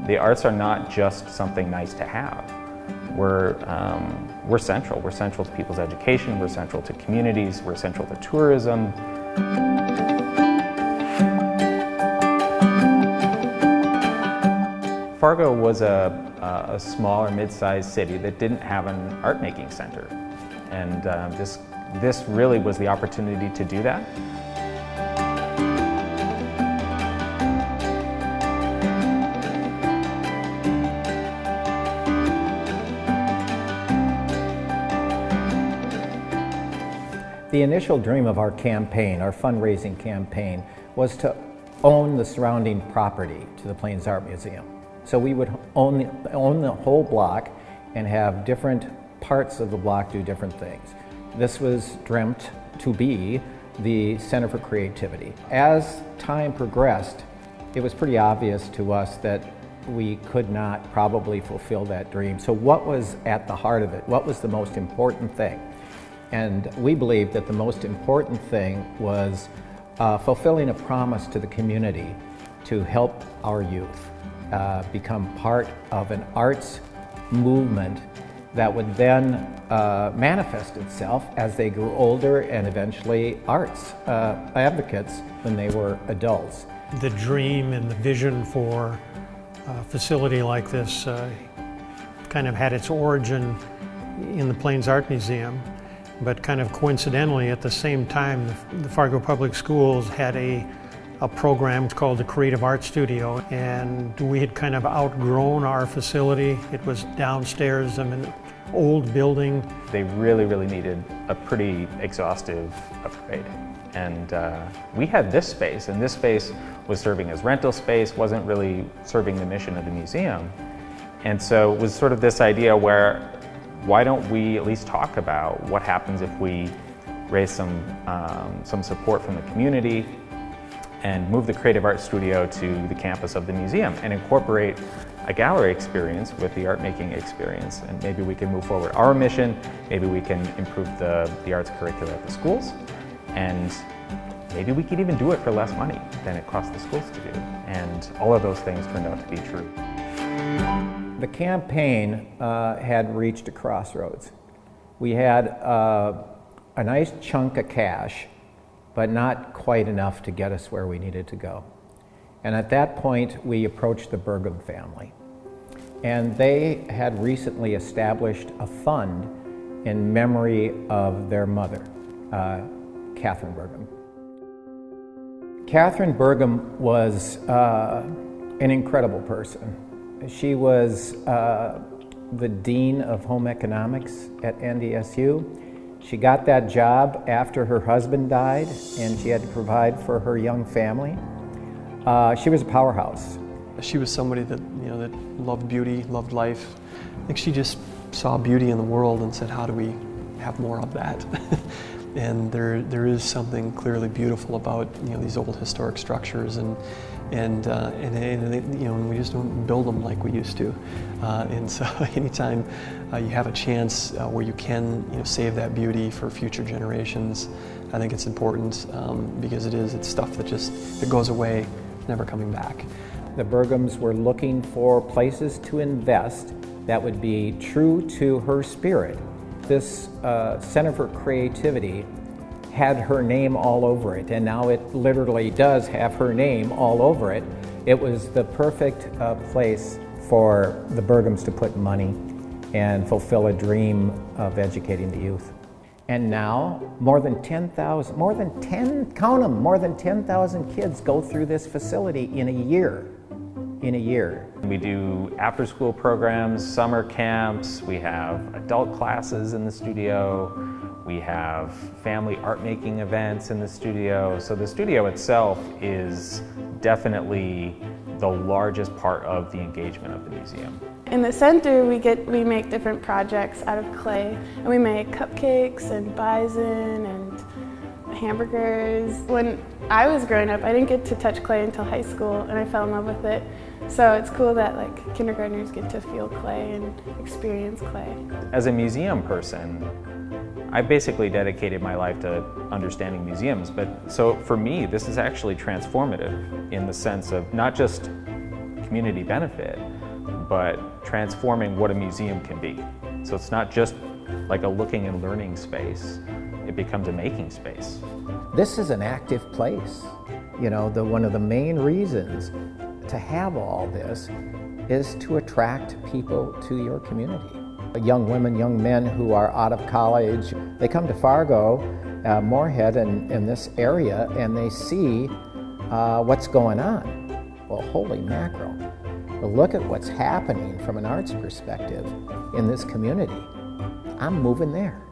The arts are not just something nice to have. We're central. We're central to people's education, we're central to communities, we're central to tourism. Fargo was a small or mid-sized city that didn't have an art-making center. And this really was the opportunity to do that. The initial dream of our campaign, our fundraising campaign, was to own the surrounding property to the Plains Art Museum. So we would own the whole block and have different parts of the block do different things. This was dreamt to be the Center for Creativity. As time progressed, it was pretty obvious to us that we could not probably fulfill that dream. So what was at the heart of it? What was the most important thing? And we believed that the most important thing was fulfilling a promise to the community to help our youth become part of an arts movement that would then manifest itself as they grew older and eventually arts advocates when they were adults. The dream and the vision for a facility like this kind of had its origin in the Plains Art Museum. But kind of coincidentally, at the same time, the Fargo Public Schools had a program called the Creative Art Studio, and we had kind of outgrown our facility. It was downstairs in an old building. They really, really needed a pretty exhaustive upgrade. And we had this space, and this space was serving as rental space, wasn't really serving the mission of the museum. And so it was sort of this idea where, why don't we at least talk about what happens if we raise some support from the community and move the Creative Art Studio to the campus of the museum and incorporate a gallery experience with the art-making experience, and maybe we can move forward our mission, maybe we can improve the arts curricula at the schools, and maybe we could even do it for less money than it costs the schools to do. And all of those things turned out to be true. The campaign had reached a crossroads. We had a nice chunk of cash, but not quite enough to get us where we needed to go. And at that point, we approached the Burgum family. And they had recently established a fund in memory of their mother, Katherine Burgum. Katherine Burgum was an incredible person. She was the Dean of Home Economics at NDSU. She got that job after her husband died, and she had to provide for her young family. She was a powerhouse. She was somebody that, that loved beauty, loved life. I think she just saw beauty in the world and said, how do we have more of that? And there is something clearly beautiful about these old historic structures, and we just don't build them like we used to. And so anytime you have a chance where you can save that beauty for future generations, I think it's important because it's stuff that goes away, never coming back. The Burgums were looking for places to invest that would be true to her spirit. This Center for Creativity had her name all over it, and now it literally does have her name all over it. It was the perfect place for the Burgums to put money and fulfill a dream of educating the youth. And now, more than 10,000 kids go through this facility in a year. We do after-school programs, summer camps, we have adult classes in the studio, we have family art-making events in the studio. So the studio itself is definitely the largest part of the engagement of the museum. In the center, we make different projects out of clay, and we make cupcakes and bison and hamburgers. When I was growing up, I didn't get to touch clay until high school, and I fell in love with it. So it's cool that kindergartners get to feel clay and experience clay. As a museum person, I basically dedicated my life to understanding museums, but so for me, this is actually transformative in the sense of not just community benefit, but transforming what a museum can be. So it's not just like a looking and learning space, it becomes a making space. This is an active place. You know, one of the main reasons to have all this is to attract people to your community. Young women, young men who are out of college, they come to Fargo, Moorhead, and in this area, and they see what's going on. Well, holy mackerel. Look at what's happening from an arts perspective in this community. I'm moving there.